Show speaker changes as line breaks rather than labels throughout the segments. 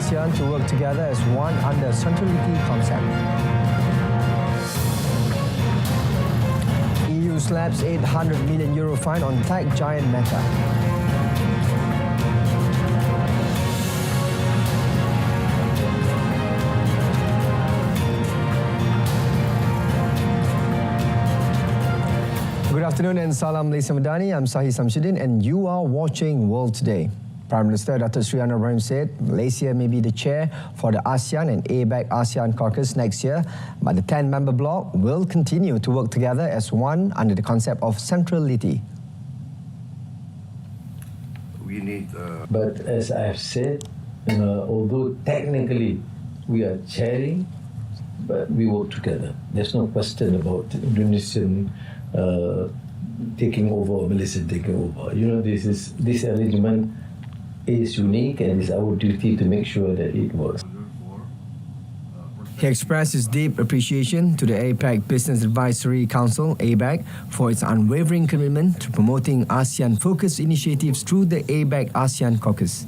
ASEAN to work together as one under centrality concept. EU slaps €800 million fine on tech giant Meta. Good afternoon and Salam Malaysia Madani. I'm SAHIH Samsudin and you are watching World Today. Prime Minister Datuk Seri Anwar Ibrahim said Malaysia may be the chair for the ASEAN and APEC ASEAN caucus next year, but the 10-member bloc will continue to work together as one under the concept of centrality.
We need.
But as I have said, although technically we are chairing, but we work together. There's no question about Indonesian taking over or Malaysia taking over. This arrangement is unique and it's our duty to make sure that it works.
He expressed his deep appreciation to the APEC Business Advisory Council, ABAC, for its unwavering commitment to promoting ASEAN-focused initiatives through the APEC ASEAN Caucus.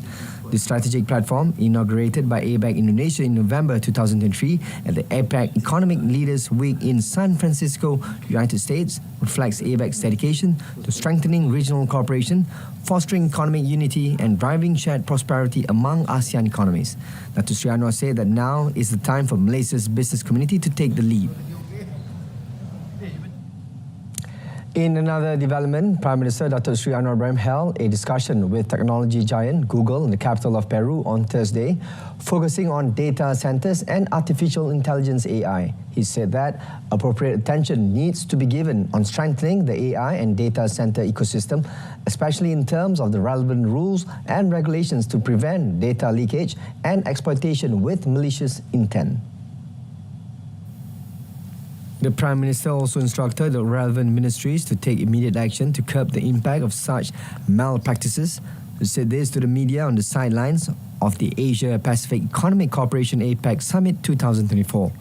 The strategic platform, inaugurated by APEC Indonesia in November 2003 at the APEC Economic Leaders Week in San Francisco, United States, reflects APEC's dedication to strengthening regional cooperation, fostering economic unity and driving shared prosperity among ASEAN economies. Dr. Sri Anwar said that now is the time for Malaysia's business community to take the lead. In another development, Prime Minister Datuk Seri Anwar Ibrahim held a discussion with technology giant Google in the capital of Peru on Thursday, focusing on data centers and artificial intelligence AI. He said that appropriate attention needs to be given on strengthening the AI and data center ecosystem, especially in terms of the relevant rules and regulations to prevent data leakage and exploitation with malicious intent. The Prime Minister also instructed the relevant ministries to take immediate action to curb the impact of such malpractices. He said this to the media on the sidelines of the Asia-Pacific Economic Cooperation APEC Summit 2024.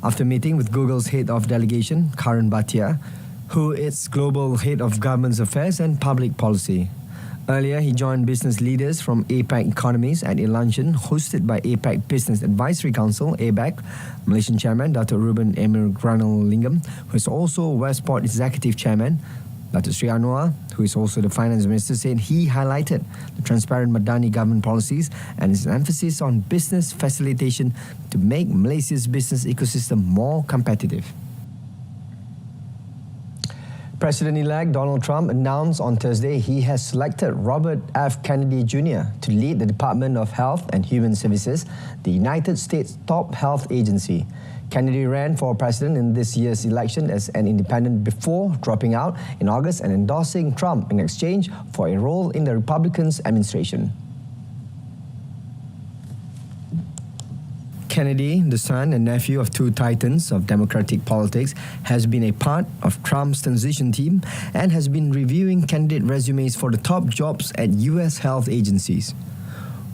After meeting with Google's head of delegation, Karan Bhatia, who is Global Head of Government Affairs and Public Policy. Earlier, he joined business leaders from APEC economies at a luncheon hosted by APEC Business Advisory Council, ABAC, Malaysian Chairman Dr. Ruben Emir Granul Lingam, who is also Westport Executive Chairman. Dr. Sri Anwar, who is also the Finance Minister, said he highlighted the transparent Madani government policies and its emphasis on business facilitation to make Malaysia's business ecosystem more competitive. President-elect Donald Trump announced on Thursday he has selected Robert F. Kennedy Jr. to lead the Department of Health and Human Services, the United States' top health agency. Kennedy ran for president in this year's election as an independent before dropping out in August and endorsing Trump in exchange for a role in the Republicans' administration. Kennedy, the son and nephew of two titans of Democratic politics, has been a part of Trump's transition team and has been reviewing candidate resumes for the top jobs at U.S. health agencies.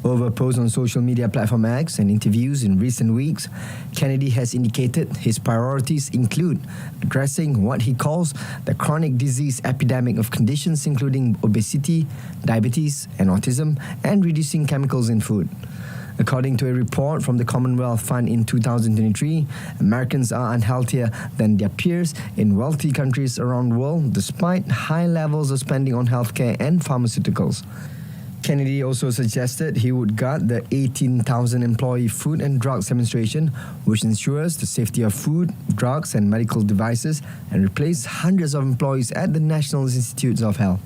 Over posts on social media platform X and interviews in recent weeks, Kennedy has indicated his priorities include addressing what he calls the chronic disease epidemic of conditions including obesity, diabetes, and autism, and reducing chemicals in food. According to a report from the Commonwealth Fund in 2023, Americans are unhealthier than their peers in wealthy countries around the world despite high levels of spending on healthcare and pharmaceuticals. Kennedy also suggested he would gut the 18,000 employee Food and Drugs Administration, which ensures the safety of food, drugs and medical devices, and replace hundreds of employees at the National Institutes of Health.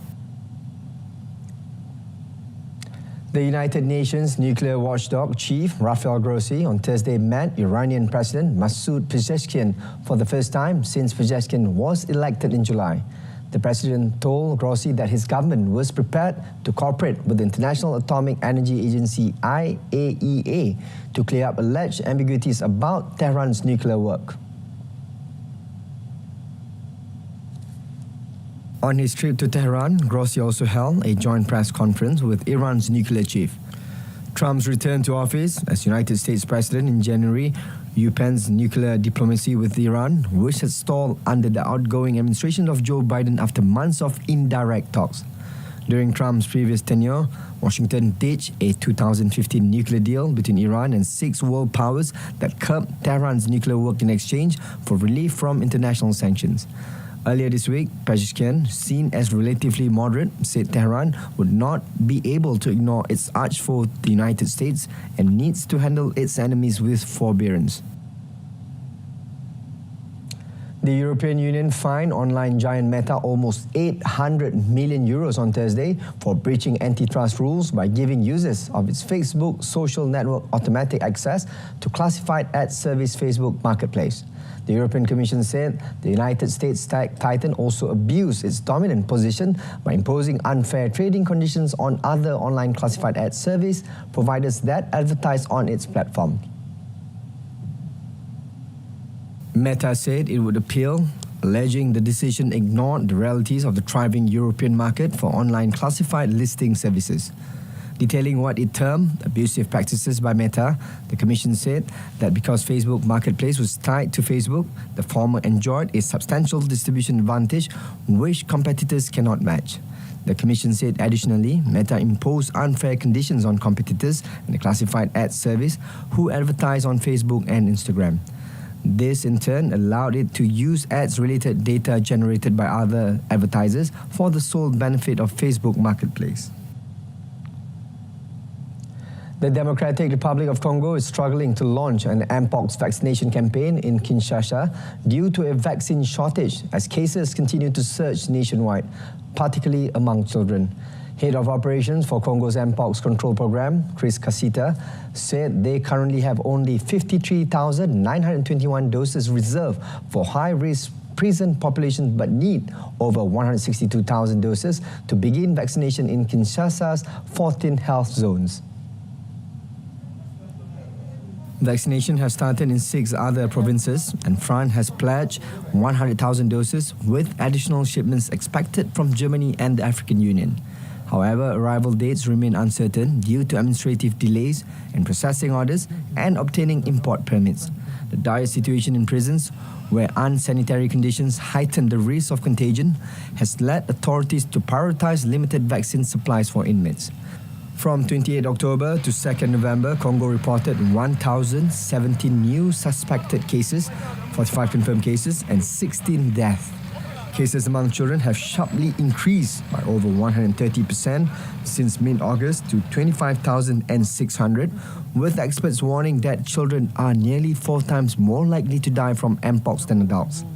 The United Nations nuclear watchdog chief Rafael Grossi on Thursday met Iranian President Masoud Pezeshkian for the first time since Pezeshkian was elected in July. The president told Grossi that his government was prepared to cooperate with the International Atomic Energy Agency IAEA to clear up alleged ambiguities about Tehran's nuclear work. On his trip to Tehran, Grossi also held a joint press conference with Iran's nuclear chief. Trump's return to office as United States President in January upends nuclear diplomacy with Iran, which had stalled under the outgoing administration of Joe Biden after months of indirect talks. During Trump's previous tenure, Washington ditched a 2015 nuclear deal between Iran and 6 world powers that curbed Tehran's nuclear work in exchange for relief from international sanctions. Earlier this week, Pezeshkian, seen as relatively moderate, said Tehran would not be able to ignore its archfoe, the United States, and needs to handle its enemies with forbearance. The European Union fined online giant Meta almost 800 million euros on Thursday for breaching antitrust rules by giving users of its Facebook social network automatic access to classified ad service Facebook Marketplace. The European Commission said the United States tech titan also abused its dominant position by imposing unfair trading conditions on other online classified ad service providers that advertise on its platform. Meta said it would appeal, alleging the decision ignored the realities of the thriving European market for online classified listing services. Detailing what it termed abusive practices by Meta, the Commission said that because Facebook Marketplace was tied to Facebook, the former enjoyed a substantial distribution advantage which competitors cannot match. The Commission said additionally, Meta imposed unfair conditions on competitors in the classified ad service who advertise on Facebook and Instagram. This in turn allowed it to use ads-related data generated by other advertisers for the sole benefit of Facebook Marketplace. The Democratic Republic of Congo is struggling to launch an Mpox vaccination campaign in Kinshasa due to a vaccine shortage as cases continue to surge nationwide, particularly among children. Head of Operations for Congo's Mpox Control Program, Chris Casita, said they currently have only 53,921 doses reserved for high-risk prison populations but need over 162,000 doses to begin vaccination in Kinshasa's 14 health zones. Vaccination has started in 6 other provinces, and France has pledged 100,000 doses, with additional shipments expected from Germany and the African Union. However, arrival dates remain uncertain due to administrative delays in processing orders and obtaining import permits. The dire situation in prisons, where unsanitary conditions heighten the risk of contagion, has led authorities to prioritize limited vaccine supplies for inmates. From 28 October to 2nd November, Congo reported 1,017 new suspected cases, 45 confirmed cases, and 16 deaths. Cases among children have sharply increased by over 130% since mid-August to 25,600, with experts warning that children are nearly 4 times more likely to die from Mpox than adults.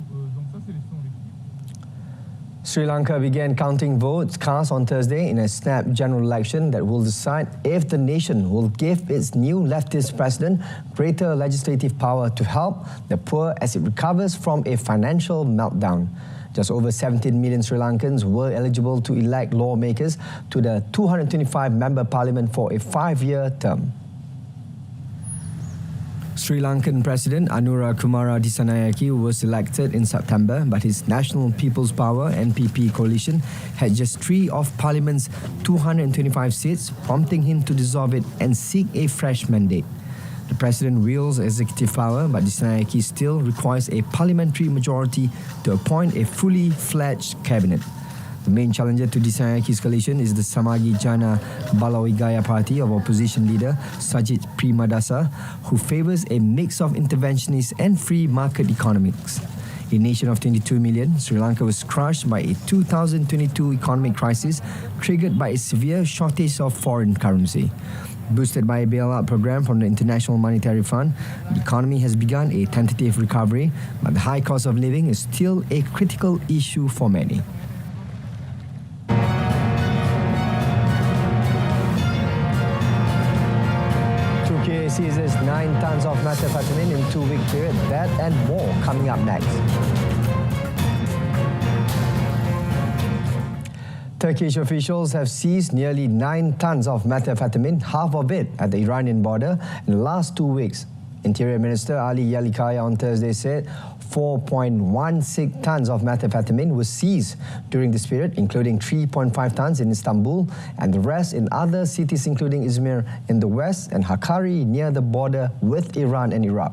Sri Lanka began counting votes cast on Thursday in a snap general election that will decide if the nation will give its new leftist president greater legislative power to help the poor as it recovers from a financial meltdown. Just over 17 million Sri Lankans were eligible to elect lawmakers to the 225-member parliament for a 5-year term. Sri Lankan President Anura Kumara Dissanayake was elected in September, but his National People's Power (NPP) coalition had just 3 of Parliament's 225 seats, prompting him to dissolve it and seek a fresh mandate. The President wields executive power, but Dissanayake still requires a parliamentary majority to appoint a fully fledged cabinet. The main challenger to Dissanayake's coalition is the Samagi Jana Balawigaya party of opposition leader Sajid Premadasa, who favours a mix of interventionist and free market economics. A nation of 22 million, Sri Lanka was crushed by a 2022 economic crisis triggered by a severe shortage of foreign currency. Boosted by a bailout program from the International Monetary Fund, the economy has begun a tentative recovery, but the high cost of living is still a critical issue for many. Seizes 9 tons of methamphetamine in 2-week period. That and more coming up next. Turkish officials have seized nearly 9 tons of methamphetamine, half of it at the Iranian border, in the last 2 weeks. Interior Minister Ali Yalikaya on Thursday said 4.16 tons of methamphetamine was seized during this period, including 3.5 tons in Istanbul and the rest in other cities including Izmir in the west and Hakkari near the border with Iran and Iraq.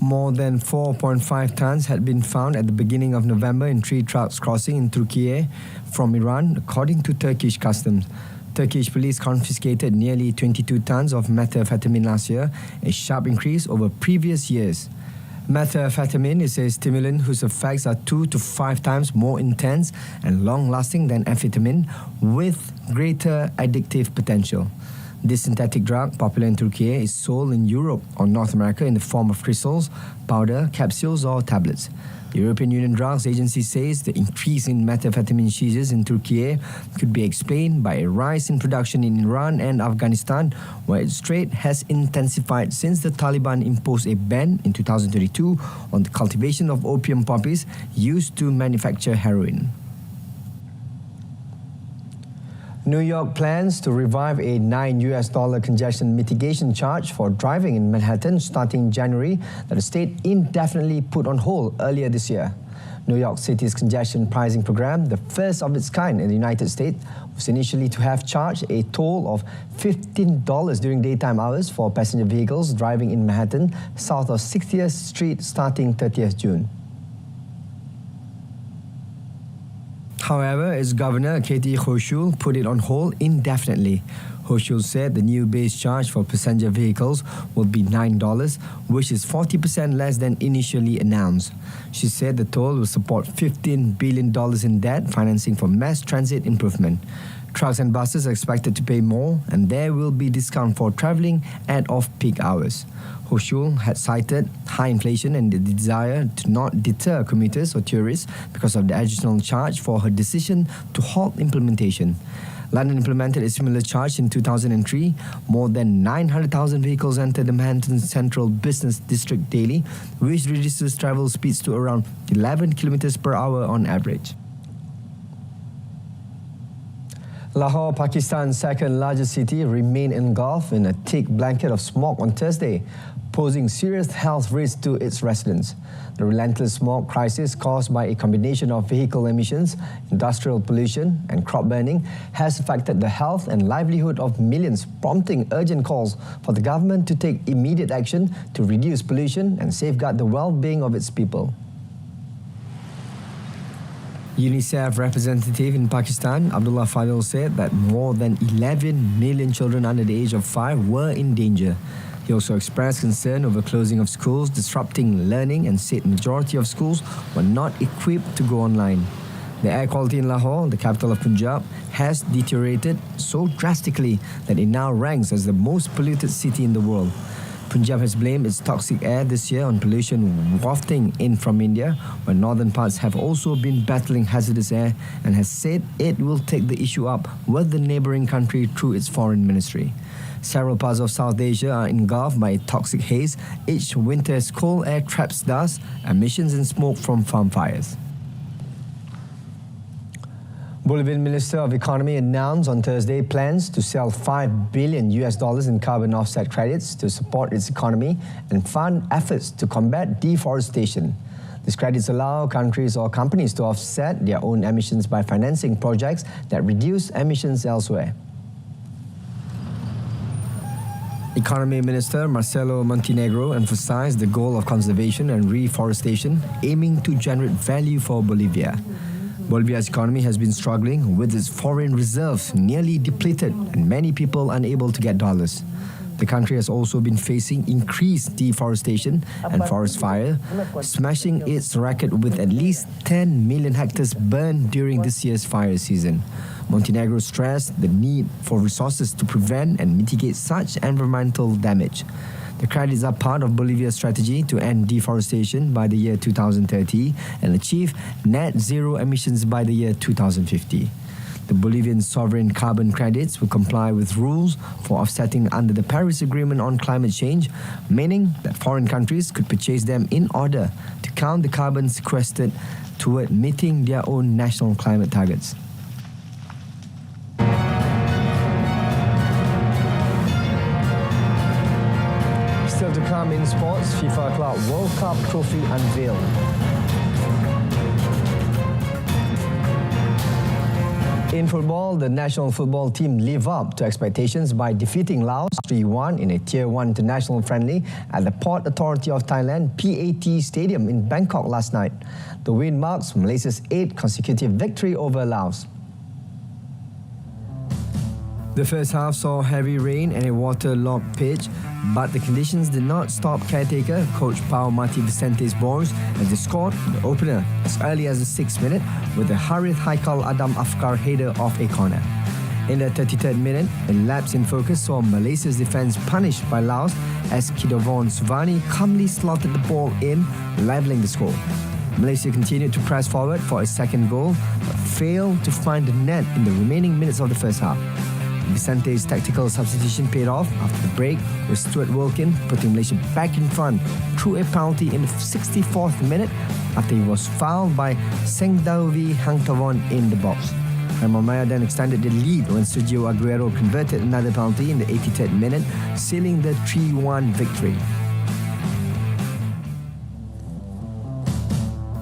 More than 4.5 tons had been found at the beginning of November in 3 trucks crossing in Turkey from Iran, according to Turkish customs. Turkish police confiscated nearly 22 tons of methamphetamine last year, a sharp increase over previous years. Methamphetamine is a stimulant whose effects are 2 to 5 times more intense and long-lasting than amphetamine, with greater addictive potential. This synthetic drug, popular in Turkey, is sold in Europe or North America in the form of crystals, powder, capsules or tablets. The European Union Drugs Agency says the increase in methamphetamine seizures in Turkey could be explained by a rise in production in Iran and Afghanistan, where its trade has intensified since the Taliban imposed a ban in 2022 on the cultivation of opium poppies used to manufacture heroin. New York plans to revive a $9 congestion mitigation charge for driving in Manhattan starting January that the state indefinitely put on hold earlier this year. New York City's congestion pricing program, the first of its kind in the United States, was initially to have charged a toll of $15 during daytime hours for passenger vehicles driving in Manhattan south of 60th Street starting 30th June. However, its governor, Katie Hochul, put it on hold indefinitely. Hochul said the new base charge for passenger vehicles will be $9, which is 40% less than initially announced. She said the toll will support $15 billion in debt financing for mass transit improvement. Trucks and buses are expected to pay more, and there will be discount for travelling at off-peak hours. Hochul had cited high inflation and the desire to not deter commuters or tourists because of the additional charge for her decision to halt implementation. London implemented a similar charge in 2003. More than 900,000 vehicles enter the Manhattan Central Business District daily, which reduces travel speeds to around 11 kilometers per hour on average. Lahore, Pakistan's second largest city, remained engulfed in a thick blanket of smog on Thursday, posing serious health risks to its residents. The relentless smog crisis caused by a combination of vehicle emissions, industrial pollution and crop burning has affected the health and livelihood of millions, prompting urgent calls for the government to take immediate action to reduce pollution and safeguard the well-being of its people. UNICEF representative in Pakistan, Abdullah Fadil, said that more than 11 million children under the age of 5 were in danger. He also expressed concern over closing of schools, disrupting learning, and said majority of schools were not equipped to go online. The air quality in Lahore, the capital of Punjab, has deteriorated so drastically that it now ranks as the most polluted city in the world. Punjab has blamed its toxic air this year on pollution wafting in from India, where northern parts have also been battling hazardous air, and has said it will take the issue up with the neighbouring country through its foreign ministry. Several parts of South Asia are engulfed by a toxic haze. Each winter's cold air traps dust, emissions and smoke from farm fires. Bolivian Minister of Economy announced on Thursday plans to sell $5 billion in carbon offset credits to support its economy and fund efforts to combat deforestation. These credits allow countries or companies to offset their own emissions by financing projects that reduce emissions elsewhere. Economy Minister Marcelo Montenegro emphasized the goal of conservation and reforestation, aiming to generate value for Bolivia. Bolivia's economy has been struggling with its foreign reserves nearly depleted and many people unable to get dollars. The country has also been facing increased deforestation and forest fire, smashing its record with at least 10 million hectares burned during this year's fire season. Montenegro stressed the need for resources to prevent and mitigate such environmental damage. The credits are part of Bolivia's strategy to end deforestation by the year 2030 and achieve net zero emissions by the year 2050. The Bolivian sovereign carbon credits will comply with rules for offsetting under the Paris Agreement on Climate Change, meaning that foreign countries could purchase them in order to count the carbon sequestered toward meeting their own national climate targets. Still to come in sports, FIFA Club World Cup trophy unveiled. In football, the national football team lived up to expectations by defeating Laos 3-1 in a Tier 1 international friendly at the Port Authority of Thailand PAT Stadium in Bangkok last night. The win marks Malaysia's 8th consecutive victory over Laos. The first half saw heavy rain and a waterlogged pitch, but the conditions did not stop caretaker coach Pau Mati Vicente's boys as they scored the opener as early as the 6th minute with the Harith Haikal Adam Afkar header off a corner. In the 33rd minute, a lapse in focus saw Malaysia's defence punished by Laos as Kidovon Suvani calmly slotted the ball in, levelling the score. Malaysia continued to press forward for a second goal, but failed to find the net in the remaining minutes of the first half. Vicente's tactical substitution paid off after the break, with Stuart Wilkin putting Malaysia back in front through a penalty in the 64th minute after he was fouled by Sengdawi Hangtavon in the box. Maya then extended the lead when Sergio Aguero converted another penalty in the 83rd minute, sealing the 3-1 victory.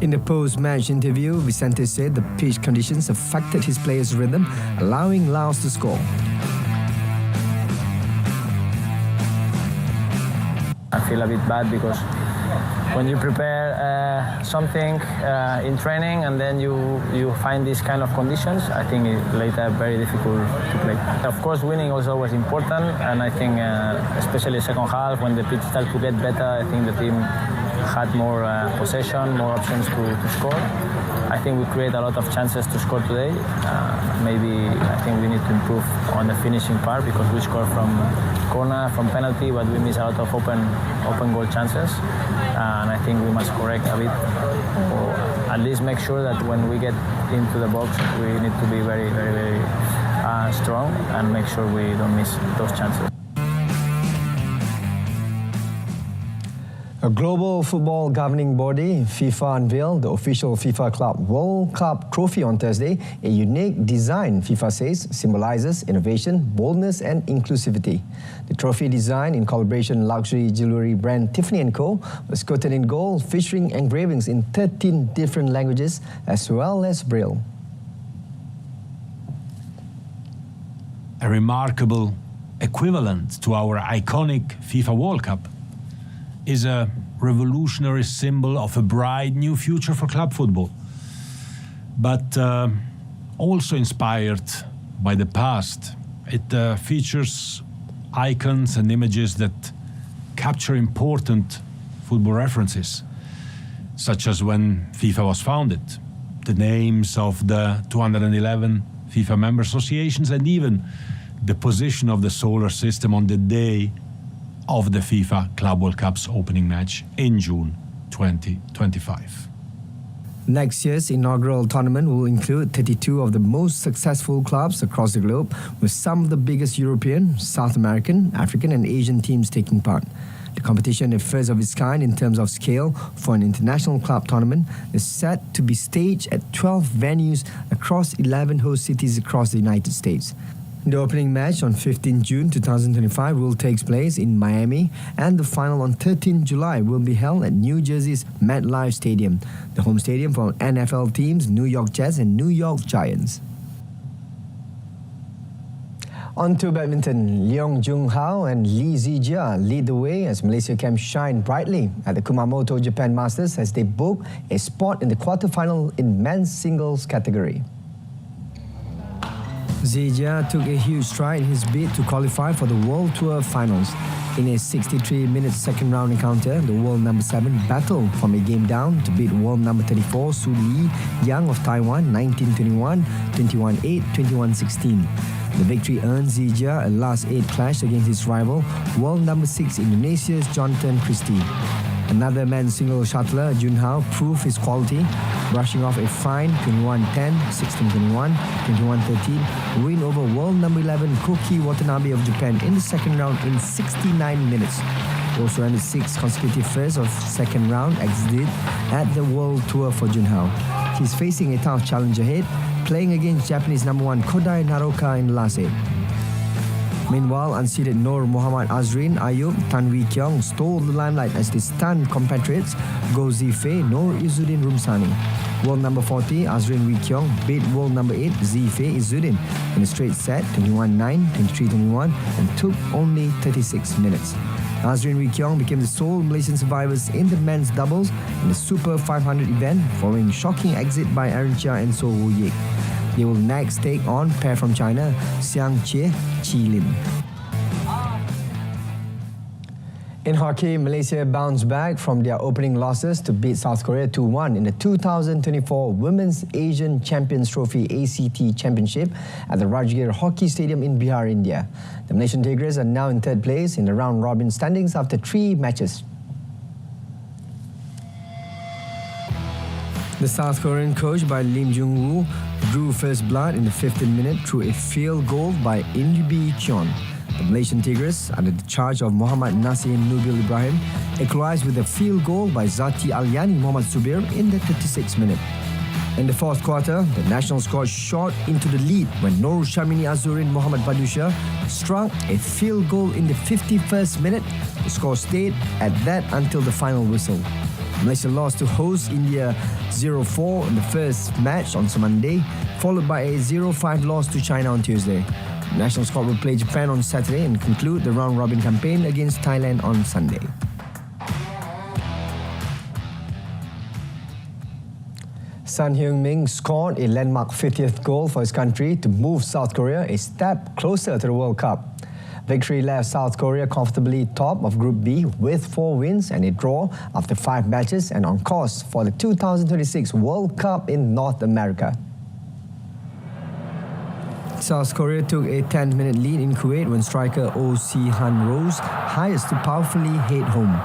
In the post-match interview, Vicente said the pitch conditions affected his players' rhythm, allowing Laos to score.
I feel a bit bad because when you prepare something in training and then you find these kind of conditions, I think it later very difficult to play. Of course, winning is always important, and I think especially second half when the pitch started to get better, I think the team had more possession, more options to score. I think we create a lot of chances to score today. Maybe I think we need to improve on the finishing part because we score from corner, from penalty, but we miss a lot of open goal chances. And I think we must correct a bit, or at least make sure that when we get into the box, we need to be very, very, very strong and make sure we don't miss those chances.
A global football governing body, FIFA, unveiled the official FIFA Club World Cup trophy on Thursday. A unique design, FIFA says, symbolizes innovation, boldness and inclusivity. The trophy, design in collaboration with luxury jewellery brand Tiffany & Co, was coated in gold, featuring engravings in 13 different languages as well as Braille.
A remarkable equivalent to our iconic FIFA World Cup is a revolutionary symbol of a bright new future for club football, but also inspired by the past. It features icons and images that capture important football references, such as when FIFA was founded, the names of the 211 FIFA member associations, and even the position of the solar system on the day of the FIFA Club World Cup's opening match in June 2025.
Next year's inaugural tournament will include 32 of the most successful clubs across the globe, with some of the biggest European, South American, African and Asian teams taking part. The competition, the first of its kind in terms of scale for an international club tournament, is set to be staged at 12 venues across 11 host cities across the United States. The opening match on 15 June 2025 will take place in Miami, and the final on 13 July will be held at New Jersey's MetLife Stadium, the home stadium for NFL teams New York Jets and New York Giants. On to badminton, Leong Jung Hao and Lee Zijia lead the way as Malaysia camp shine brightly at the Kumamoto Japan Masters as they book a spot in the quarterfinal in men's singles category. Zijia took a huge stride in his bid to qualify for the World Tour Finals. In a 63-minute second-round encounter, the world number 7 battled from a game down to beat world number 34 Su Li Yang of Taiwan 19-21, 21-8, 21-16. The victory earned Zijia a last 8 clash against his rival, world number 6 Indonesia's Jonathan Christie. Another men's single shuttler, Jun Hao, proved his quality, brushing off a fine 21-10, 16-21, 21-13 win over world number 11 Koki Watanabe of Japan in the second round in 69 minutes. He also earned his 6th consecutive first of second round exit at the World Tour for Jun Hao. He's facing a tough challenge ahead, playing against Japanese number 1 Kodai Naroka in the last 8. Meanwhile, unseeded Noor Mohammad Azrin Ayub Tan Wee Kiong stole the limelight as they stunned compatriots Go Zifei Noor Izzuddin Rumsani. World number 40 Azrin Wee Kiong beat world number 8 Zifei Izzuddin in a straight set 21-9, 23-21 and took only 36 minutes. Azrin Wee Kiong became the sole Malaysian survivors in the men's doubles in the Super 500 event following shocking exit by Aaron Chia and So Woo Yik. They will next take on pair from China, Xiang Jie, Qi Lin. In hockey, Malaysia bounced back from their opening losses to beat South Korea 2-1 in the 2024 Women's Asian Champions Trophy ACT Championship at the Rajgir Hockey Stadium in Bihar, India. The Malaysian Tigers are now in third place in the round-robin standings after 3 matches. The South Korean coach by Lim Jung-woo drew first blood in the 15th minute through a field goal by Inbi Cheon. The Malaysian Tigers, under the charge of Muhammad Nasim Nubil Ibrahim, equalized with a field goal by Zati Alyani Muhammad Subir in the 36th minute. In the fourth quarter, the national squad shot into the lead when Noor Shamini Azurin Muhammad Badusha struck a field goal in the 51st minute. The score stayed at that until the final whistle. Malaysia lost to host India 0-4 in the first match on Monday, followed by a 0-5 loss to China on Tuesday. The national squad will play Japan on Saturday and conclude the round-robin campaign against Thailand on Sunday. Son Heung-min scored a landmark 50th goal for his country to move South Korea a step closer to the World Cup. Victory left South Korea comfortably top of Group B with 4 wins and a draw after 5 matches and on course for the 2026 World Cup in North America. South Korea took a 10-minute lead in Kuwait when striker Oh Si-han rose highest to powerfully head home.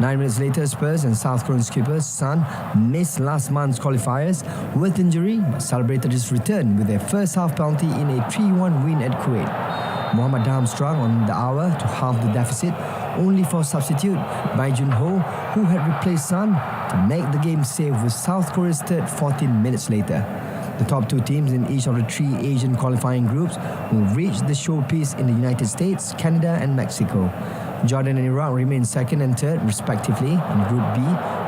9 minutes later, Spurs and South Korean skipper Son missed last month's qualifiers with injury but celebrated his return with their first half penalty in a 3-1 win at Kuwait. Mohammad Dam struck on the hour to halve the deficit, only for substitute Bai Jun-ho, who had replaced Son, to make the game safe with South Korea's third 14 minutes later. The top 2 teams in each of the 3 Asian qualifying groups will reach the showpiece in the United States, Canada and Mexico. Jordan and Iraq remain second and third respectively in Group B,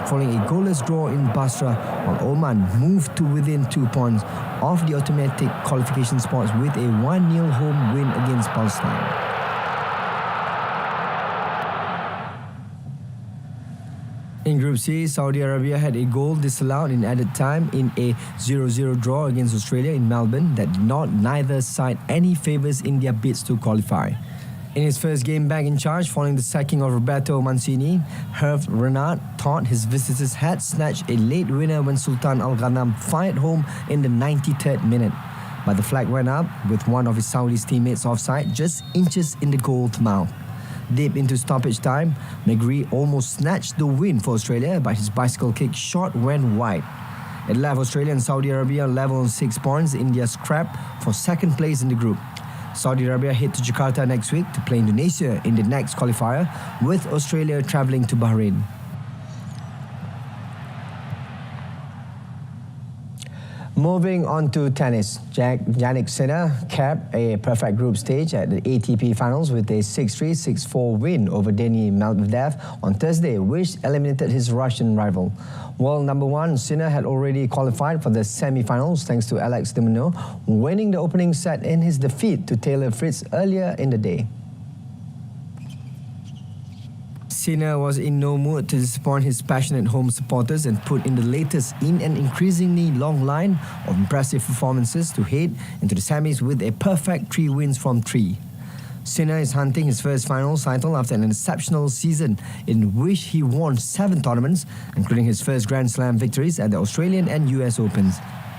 following a goalless draw in Basra, while Oman moved to within 2 points of the automatic qualification spots with a 1-0 home win against Palestine. In Group C, Saudi Arabia had a goal disallowed in added time in a 0-0 draw against Australia in Melbourne that did not neither side any favours in their bids to qualify. In his first game back in charge following the sacking of Roberto Mancini, Hervé Renard thought his visitors had snatched a late winner when Sultan Al Ghanam fired home in the 93rd minute. But the flag went up with one of his Saudi teammates offside just inches in the goal's mouth. Deep into stoppage time, McGree almost snatched the win for Australia, but his bicycle kick shot went wide. It left Australia and Saudi Arabia level on 6 points in their scrap for second place in the group. Saudi Arabia head to Jakarta next week to play Indonesia in the next qualifier, with Australia travelling to Bahrain. Moving on to tennis, Jannik Sinner capped a perfect group stage at the ATP Finals with a 6-3, 6-4 win over Denis Medvedev on Thursday, which eliminated his Russian rival. World number 1, Sinner had already qualified for the semi-finals thanks to Alex de Minaur, winning the opening set in his defeat to Taylor Fritz earlier in the day. Sinner was in no mood to disappoint his passionate home supporters and put in the latest in an increasingly long line of impressive performances to head into the semis with a perfect 3 wins from 3. Sinner is hunting his first finals title after an exceptional season in which he won 7 tournaments, including his first Grand Slam victories at the Australian and US Opens.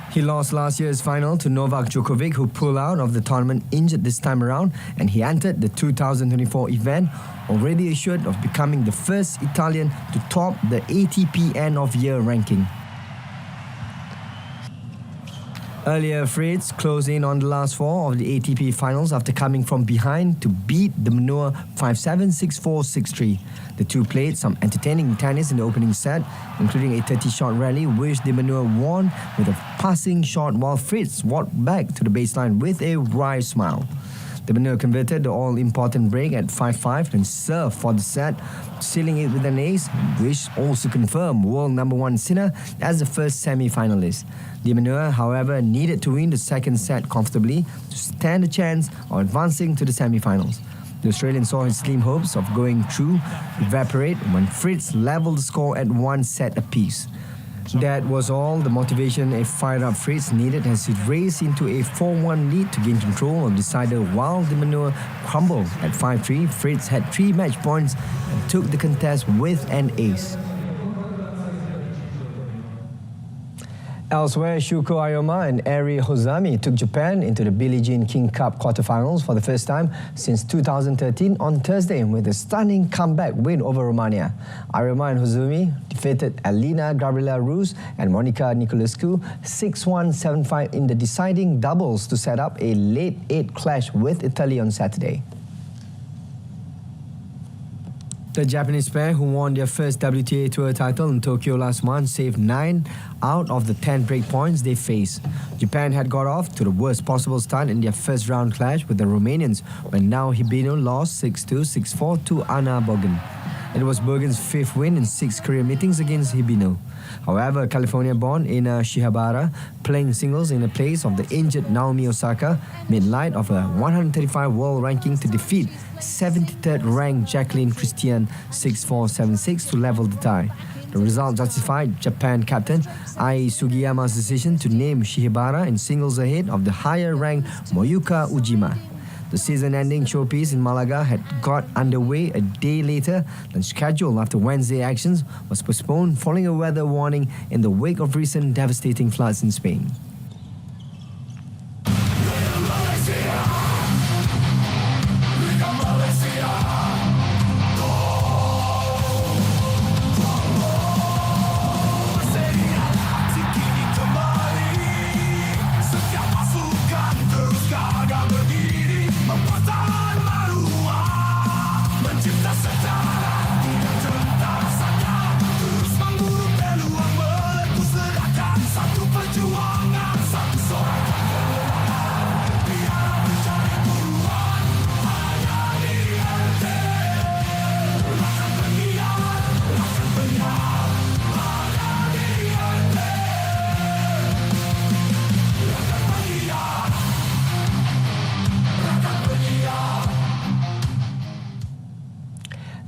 He lost last year's final to Novak Djokovic, who pulled out of the tournament injured this time around, and he entered the 2024 event already assured of becoming the first Italian to top the ATP End of Year ranking. Earlier, Fritz closed in on the last 4 of the ATP finals after coming from behind to beat de Minaur 5-7, 6-4, 6-3. The two played some entertaining tennis in the opening set, including a 30-shot rally which de Minaur won with a passing shot while Fritz walked back to the baseline with a wry smile. The Benua converted the all-important break at 5-5 and served for the set, sealing it with an ace, which also confirmed world number one Sinner as the first semi-finalist. The Benua, however, needed to win the second set comfortably to stand a chance of advancing to the semi-finals. The Australian saw his slim hopes of going through evaporate when Fritz levelled the score at 1 set apiece. That was all the motivation a fired-up Fritz needed as he raced into a 4-1 lead to gain control of the decider while the Benua crumbled at 5-3. Fritz had 3 match points and took the contest with an ace. Elsewhere, Shuko Aoyama and Eri Hozami took Japan into the Billie Jean King Cup quarterfinals for the first time since 2013 on Thursday with a stunning comeback win over Romania. Aoyama and Hozami defeated Alina Gabriela Rus and Monica Niculescu 6-1, 7-5 in the deciding doubles to set up a late 8 clash with Italy on Saturday. The Japanese pair, who won their first WTA Tour title in Tokyo last month, saved 9 out of the 10 break points they faced. Japan had got off to the worst possible start in their first round clash with the Romanians, when now Hibino lost 6-2, 6-4 to Anna Bogan. It was Bogan's 5th win in 6 career meetings against Hibino. However, California-born Ina Shihabara, playing singles in the place of the injured Naomi Osaka, made light of a 135 world ranking to defeat 73rd ranked Jacqueline Christian 6-4, 7-6 to level the tie. The result justified Japan captain Ai Sugiyama's decision to name Shihibara in singles ahead of the higher-ranked Moyuka Ujima. The season-ending showpiece in Malaga had got underway a day later than scheduled after Wednesday actions was postponed following a weather warning in the wake of recent devastating floods in Spain.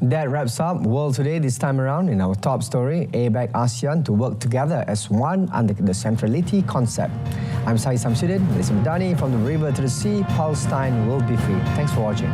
That wraps up World Today this time around. In our top story, APEC ASEAN to work together as one under the centrality concept. I'm SAHIH Samsudin, Malaysia Madani, from the river to the sea, Palestine will be free. Thanks for watching.